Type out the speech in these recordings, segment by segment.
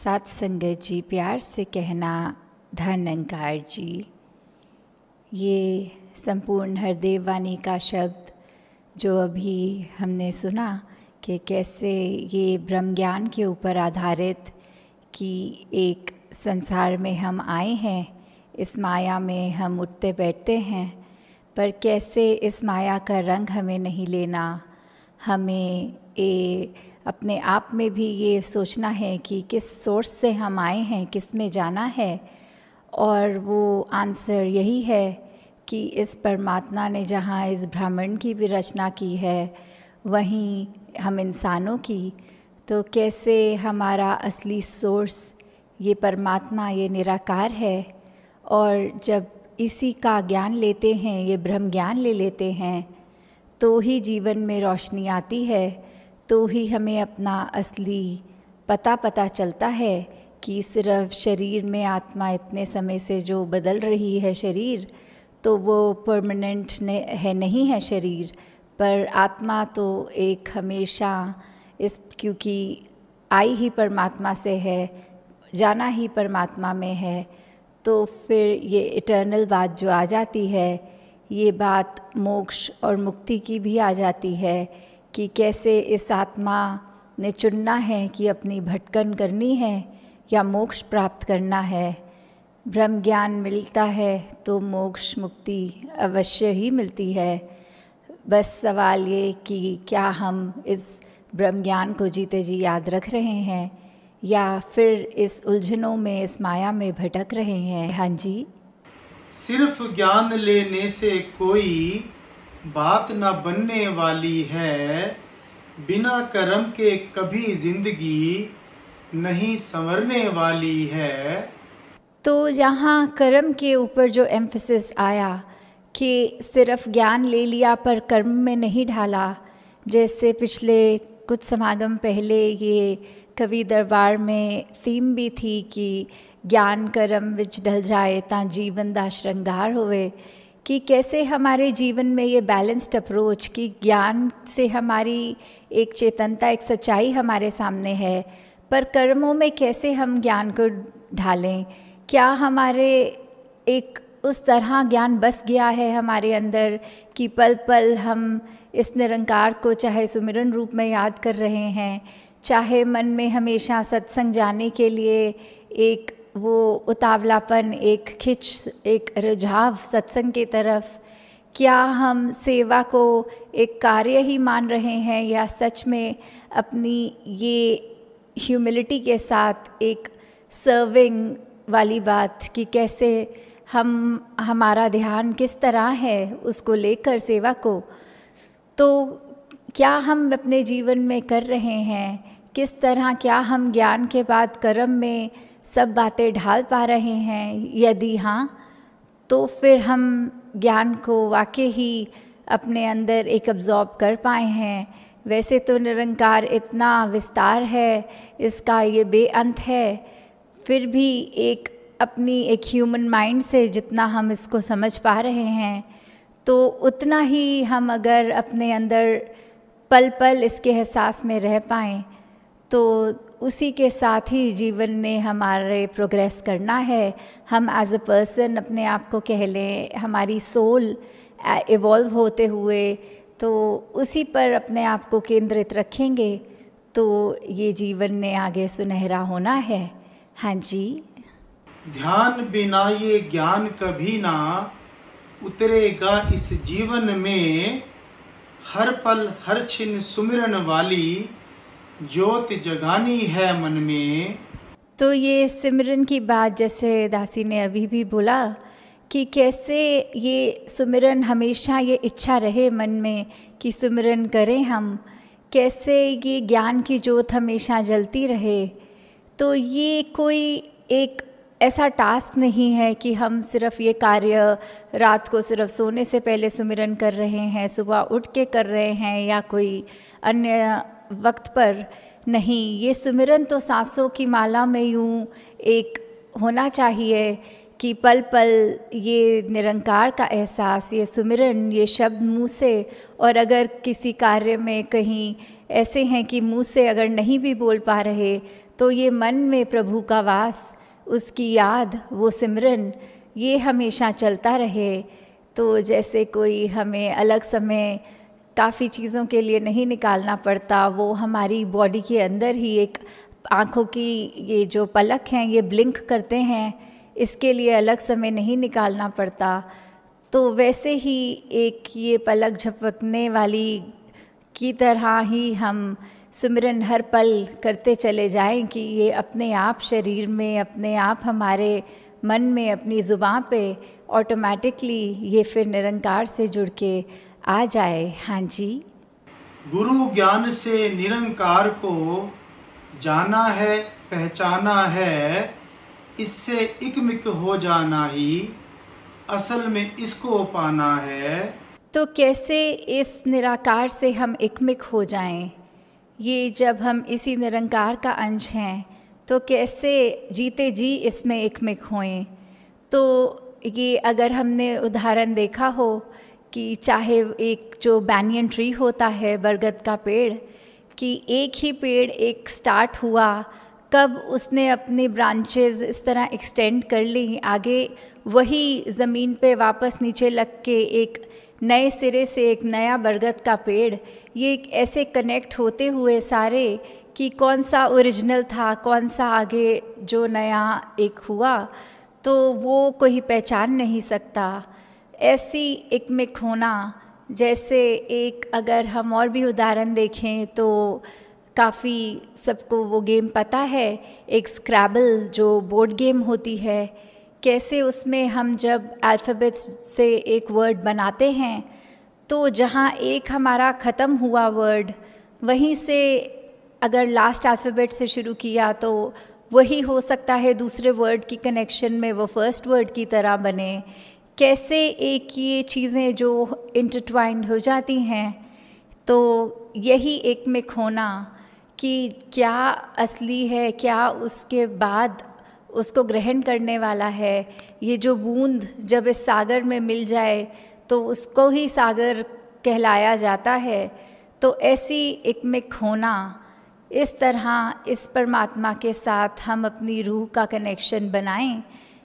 साथ संगत जी, प्यार से कहना धन अंकार जी। ये संपूर्ण हरदेव वाणी का शब्द जो अभी हमने सुना कि कैसे ये ब्रह्म ज्ञान के ऊपर आधारित कि एक संसार में हम आए हैं, इस माया में हम उठते बैठते हैं, पर कैसे इस माया का रंग हमें नहीं लेना, हमें अपने आप में भी ये सोचना है कि किस सोर्स से हम आए हैं, किस में जाना है। और वो आंसर यही है कि इस परमात्मा ने जहाँ इस ब्रह्मांड की भी रचना की है, वहीं हम इंसानों की, तो कैसे हमारा असली सोर्स ये परमात्मा, ये निराकार है। और जब इसी का ज्ञान लेते हैं, ये ब्रह्म ज्ञान ले लेते हैं, तो ही जीवन में रोशनी आती है, तो ही हमें अपना असली पता चलता है कि सिर्फ शरीर में आत्मा इतने समय से जो बदल रही है शरीर, तो वो परमानेंट नहीं है शरीर, पर आत्मा तो एक हमेशा क्योंकि आई ही परमात्मा से है, जाना ही परमात्मा में है, तो फिर ये इटर्नल बात जो आ जाती है, ये बात मोक्ष और मुक्ति की भी आ जाती है कि कैसे इस आत्मा ने चुनना है कि अपनी भटकन करनी है या मोक्ष प्राप्त करना है। ब्रह्म ज्ञान मिलता है तो मोक्ष मुक्ति अवश्य ही मिलती है। बस सवाल ये कि क्या हम इस ब्रह्म ज्ञान को जीते जी याद रख रहे हैं या फिर इस उलझनों में, इस माया में भटक रहे हैं। हाँ जी, सिर्फ ज्ञान लेने से कोई बात न बनने वाली है, बिना कर्म के कभी जिंदगी नहीं संवरने वाली है। तो यहाँ कर्म के ऊपर जो एम्फसिस आया कि सिर्फ ज्ञान ले लिया पर कर्म में नहीं ढाला, जैसे पिछले कुछ समागम पहले ये कवि दरबार में थीम भी थी कि ज्ञान कर्म विच ढल जाए ता जीवन दा श्रृंगार होवे, कि कैसे हमारे जीवन में ये बैलेंस्ड अप्रोच कि ज्ञान से हमारी एक चेतनता, एक सच्चाई हमारे सामने है, पर कर्मों में कैसे हम ज्ञान को ढालें। क्या हमारे एक उस तरह ज्ञान बस गया है हमारे अंदर कि पल पल हम इस निरंकार को चाहे सुमिरन रूप में याद कर रहे हैं, चाहे मन में हमेशा सत्संग जाने के लिए एक वो उतावलापन, एक खिंच, एक रुझाव सत्संग की तरफ। क्या हम सेवा को एक कार्य ही मान रहे हैं या सच में अपनी ये ह्यूमिलिटी के साथ एक सर्विंग वाली बात कि कैसे हमारा ध्यान किस तरह है उसको लेकर सेवा को, तो क्या हम अपने जीवन में कर रहे हैं, किस तरह, क्या हम ज्ञान के बाद कर्म में सब बातें ढाल पा रहे हैं। यदि हाँ, तो फिर हम ज्ञान को वाकई ही अपने अंदर एक अब्जॉर्ब कर पाए हैं। वैसे तो निरंकार इतना विस्तार है, इसका ये बेअंत है, फिर भी एक अपनी एक ह्यूमन माइंड से जितना हम इसको समझ पा रहे हैं, तो उतना ही हम अगर अपने अंदर पल पल इसके एहसास में रह पाएँ, तो उसी के साथ ही जीवन में हमारे प्रोग्रेस करना है। हम एज अ पर्सन अपने आप को कह लें, हमारी सोल इवॉल्व होते हुए तो उसी पर अपने आप को केंद्रित रखेंगे, तो ये जीवन में आगे सुनहरा होना है। हाँ जी, ध्यान बिना ये ज्ञान कभी ना उतरेगा इस जीवन में, हर पल हर छिन सुमिरन वाली ज्योति जगानी है मन में। तो ये सिमरन की बात जैसे दासी ने अभी भी बोला कि कैसे ये सुमिरन हमेशा ये इच्छा रहे मन में कि सुमिरन करें हम, कैसे ये ज्ञान की ज्योत हमेशा जलती रहे। तो ये कोई एक ऐसा टास्क नहीं है कि हम सिर्फ ये कार्य रात को सिर्फ सोने से पहले सुमिरन कर रहे हैं, सुबह उठ के कर रहे हैं या कोई अन्य वक्त पर नहीं। ये सुमिरन तो सांसों की माला में यूँ एक होना चाहिए कि पल पल ये निरंकार का एहसास, ये सुमिरन, ये शब्द मुँह से, और अगर किसी कार्य में कहीं ऐसे हैं कि मुँह से अगर नहीं भी बोल पा रहे तो ये मन में प्रभु का वास, उसकी याद, वो सिमरन, ये हमेशा चलता रहे। तो जैसे कोई हमें अलग समय काफ़ी चीज़ों के लिए नहीं निकालना पड़ता, वो हमारी बॉडी के अंदर ही एक आँखों की ये जो पलक हैं ये ब्लिंक करते हैं, इसके लिए अलग समय नहीं निकालना पड़ता। तो वैसे ही एक ये पलक झपकने वाली की तरह ही हम सिमरन हर पल करते चले जाएं कि ये अपने आप शरीर में, अपने आप हमारे मन में, अपनी ज़ुबान पे ऑटोमेटिकली ये फिर निरंकार से जुड़ के आ जाए। हाँ जी। गुरु ज्ञान से निरंकार को जाना है, पहचाना है, इससे इकमिक हो जाना ही असल में इसको पाना है। तो कैसे इस निराकार से हम इकमिक हो जाएं? ये जब हम इसी निरंकार का अंश हैं तो कैसे जीते जी इसमें इकमिक होएं? तो ये अगर हमने उदाहरण देखा हो कि चाहे एक जो बैनियन ट्री होता है, बरगद का पेड़, कि एक ही पेड़ एक स्टार्ट हुआ, कब उसने अपनी ब्रांचेस इस तरह एक्सटेंड कर ली, आगे वही ज़मीन पे वापस नीचे लग के एक नए सिरे से एक नया बरगद का पेड़, ये ऐसे कनेक्ट होते हुए सारे कि कौन सा ओरिजिनल था, कौन सा आगे जो नया एक हुआ, तो वो कोई पहचान नहीं सकता। ऐसी इकमिक होना, जैसे एक अगर हम और भी उदाहरण देखें तो काफ़ी सबको वो गेम पता है, एक स्क्रैबल जो बोर्ड गेम होती है, कैसे उसमें हम जब अल्फ़ाबेट्स से एक वर्ड बनाते हैं तो जहाँ एक हमारा ख़त्म हुआ वर्ड, वहीं से अगर लास्ट अल्फ़ाबेट से शुरू किया तो वही हो सकता है दूसरे वर्ड की कनेक्शन में वो फर्स्ट वर्ड की तरह बने। कैसे एक ये चीज़ें जो इंटरट्वाइंड हो जाती हैं, तो यही इकमिक होना कि क्या असली है, क्या उसके बाद उसको ग्रहण करने वाला है। ये जो बूंद जब इस सागर में मिल जाए तो उसको ही सागर कहलाया जाता है। तो ऐसी इकमिक होना, इस तरह इस परमात्मा के साथ हम अपनी रूह का कनेक्शन बनाएं,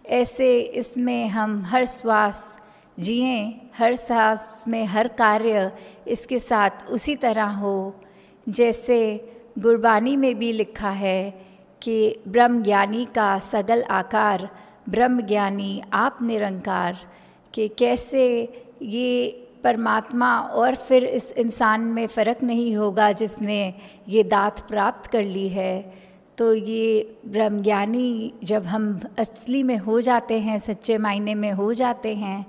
ऐसे इसमें हम हर श्वास जिएं, हर सांस में हर कार्य इसके साथ उसी तरह हो। जैसे गुरबानी में भी लिखा है कि ब्रह्म ज्ञानी का सगल आकार, ब्रह्म ज्ञानी आप निरंकार, कि कैसे ये परमात्मा और फिर इस इंसान में फ़र्क नहीं होगा जिसने ये दात प्राप्त कर ली है। तो ये ब्रह्मज्ञानी जब हम असली में हो जाते हैं, सच्चे मायने में हो जाते हैं,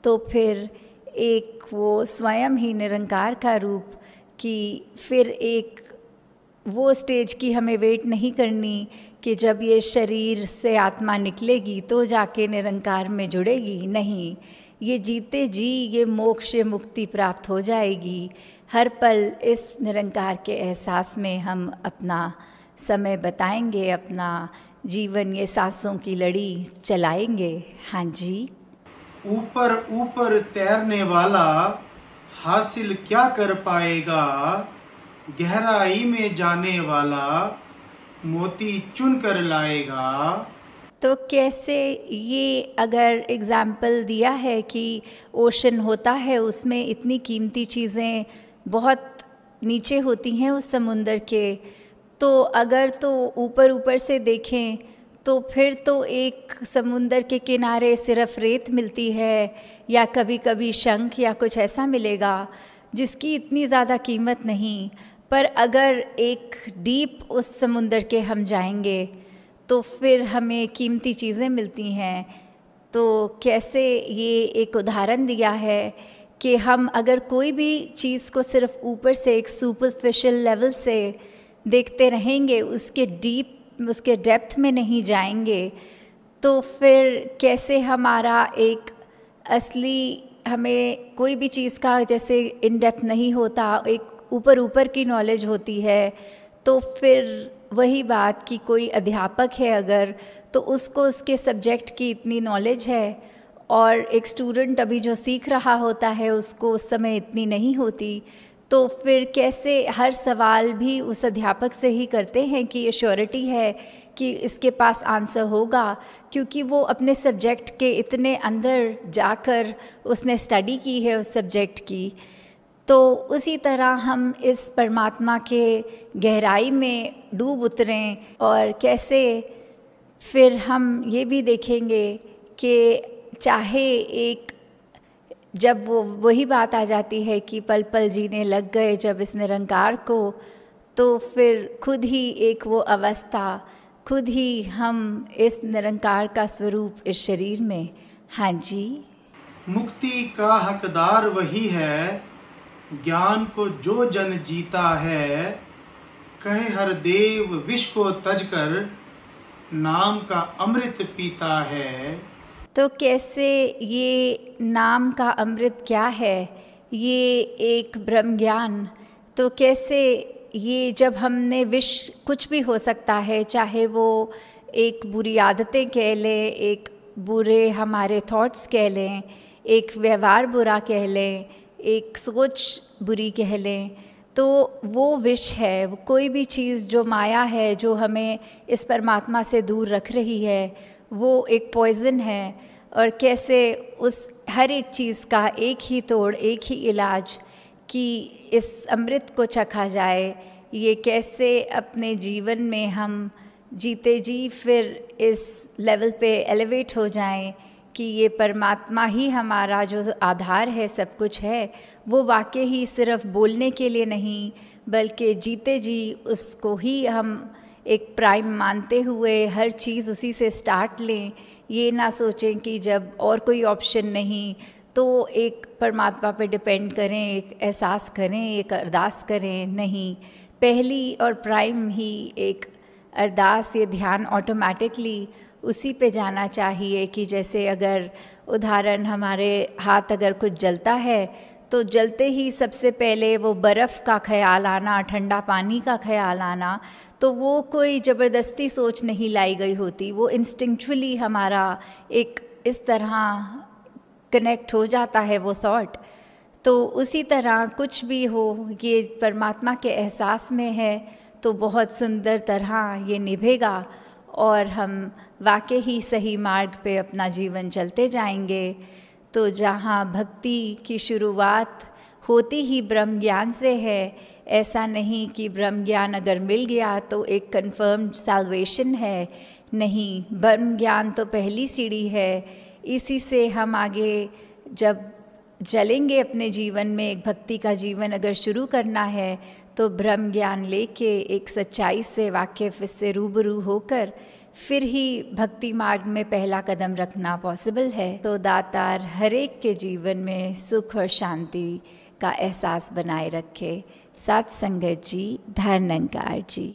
तो फिर एक वो स्वयं ही निरंकार का रूप, कि फिर एक वो स्टेज की हमें वेट नहीं करनी कि जब ये शरीर से आत्मा निकलेगी तो जाके निरंकार में जुड़ेगी। नहीं, ये जीते जी ये मोक्ष मुक्ति प्राप्त हो जाएगी। हर पल इस निरंकार के एहसास में हम अपना समय बताएंगे, अपना जीवन ये सांसों की लड़ी चलाएंगे। हाँ जी। ऊपर ऊपर तैरने वाला हासिल क्या कर पाएगा, गहराई में जाने वाला मोती चुन कर लाएगा। तो कैसे ये अगर एग्ज़ाम्पल दिया है कि ओशन होता है, उसमें इतनी कीमती चीज़ें बहुत नीचे होती हैं उस समुंदर के, तो अगर तो ऊपर ऊपर से देखें तो फिर तो एक समुंदर के किनारे सिर्फ रेत मिलती है, या कभी कभी शंख या कुछ ऐसा मिलेगा जिसकी इतनी ज़्यादा कीमत नहीं। पर अगर एक डीप उस समुंदर के हम जाएंगे तो फिर हमें कीमती चीज़ें मिलती हैं। तो कैसे ये एक उदाहरण दिया है कि हम अगर कोई भी चीज़ को सिर्फ ऊपर से एक सुपरफिशियल लेवल से देखते रहेंगे, उसके डीप, उसके डेप्थ में नहीं जाएंगे, तो फिर कैसे हमारा एक असली, हमें कोई भी चीज़ का जैसे इन डेप्थ नहीं होता, एक ऊपर ऊपर की नॉलेज होती है। तो फिर वही बात कि कोई अध्यापक है अगर, तो उसको उसके सब्जेक्ट की इतनी नॉलेज है, और एक स्टूडेंट अभी जो सीख रहा होता है उसको उस समय इतनी नहीं होती। तो फिर कैसे हर सवाल भी उस अध्यापक से ही करते हैं कि ये श्योरिटी है कि इसके पास आंसर होगा, क्योंकि वो अपने सब्जेक्ट के इतने अंदर जाकर उसने स्टडी की है उस सब्जेक्ट की। तो उसी तरह हम इस परमात्मा के गहराई में डूब उतरें, और कैसे फिर हम ये भी देखेंगे कि चाहे एक जब वही बात आ जाती है कि पल पल जीने लग गए जब इस निरंकार को, तो फिर खुद ही एक वो अवस्था, खुद ही हम इस निरंकार का स्वरूप इस शरीर में। हाँ जी, मुक्ति का हकदार वही है, ज्ञान को जो जन जीता है, कहे हर देव विष को तजकर नाम का अमृत पीता है। तो कैसे ये नाम का अमृत क्या है, ये एक ब्रह्म ज्ञान, तो कैसे ये जब हमने विष, कुछ भी हो सकता है, चाहे वो एक बुरी आदतें कह लें, एक बुरे हमारे थॉट्स कह लें, एक व्यवहार बुरा कह लें, एक सोच बुरी कह लें, तो वो विष है। वो कोई भी चीज़ जो माया है, जो हमें इस परमात्मा से दूर रख रही है, वो एक पॉइज़न है। और कैसे उस हर एक चीज़ का एक ही तोड़, एक ही इलाज कि इस अमृत को चखा जाए, ये कैसे अपने जीवन में हम जीते जी फिर इस लेवल पे एलिवेट हो जाएं कि ये परमात्मा ही हमारा जो आधार है, सब कुछ है, वो वाकई ही सिर्फ बोलने के लिए नहीं, बल्कि जीते जी उसको ही हम एक प्राइम मानते हुए हर चीज़ उसी से स्टार्ट लें। ये ना सोचें कि जब और कोई ऑप्शन नहीं तो एक परमात्मा पे डिपेंड करें, एक एहसास करें, एक अरदास करें। नहीं, पहली और प्राइम ही एक अरदास, ये ध्यान ऑटोमेटिकली उसी पे जाना चाहिए कि जैसे अगर उदाहरण हमारे हाथ अगर कुछ जलता है तो जलते ही सबसे पहले वो बर्फ़ का ख्याल आना, ठंडा पानी का ख्याल आना, तो वो कोई ज़बरदस्ती सोच नहीं लाई गई होती, वो इंस्टिंक्चुअली हमारा एक इस तरह कनेक्ट हो जाता है वो थॉट। तो उसी तरह कुछ भी हो, ये परमात्मा के एहसास में है तो बहुत सुंदर तरह ये निभेगा और हम वाकई ही सही मार्ग पे अपना जीवन चलते जाएंगे। तो जहाँ भक्ति की शुरुआत होती ही ब्रह्म ज्ञान से है, ऐसा नहीं कि ब्रह्म ज्ञान अगर मिल गया तो एक कन्फर्म्ड सैल्वेशन है। नहीं, ब्रह्म ज्ञान तो पहली सीढ़ी है। इसी से हम आगे जब चलेंगे अपने जीवन में, एक भक्ति का जीवन अगर शुरू करना है तो ब्रह्म ज्ञान लेके एक सच्चाई से वाकिफ़, इससे रूबरू होकर फिर ही भक्ति मार्ग में पहला कदम रखना पॉसिबल है। तो दातार हर एक के जीवन में सुख और शांति का एहसास बनाए रखे। साथ संगत जी, धन्यवाद जी।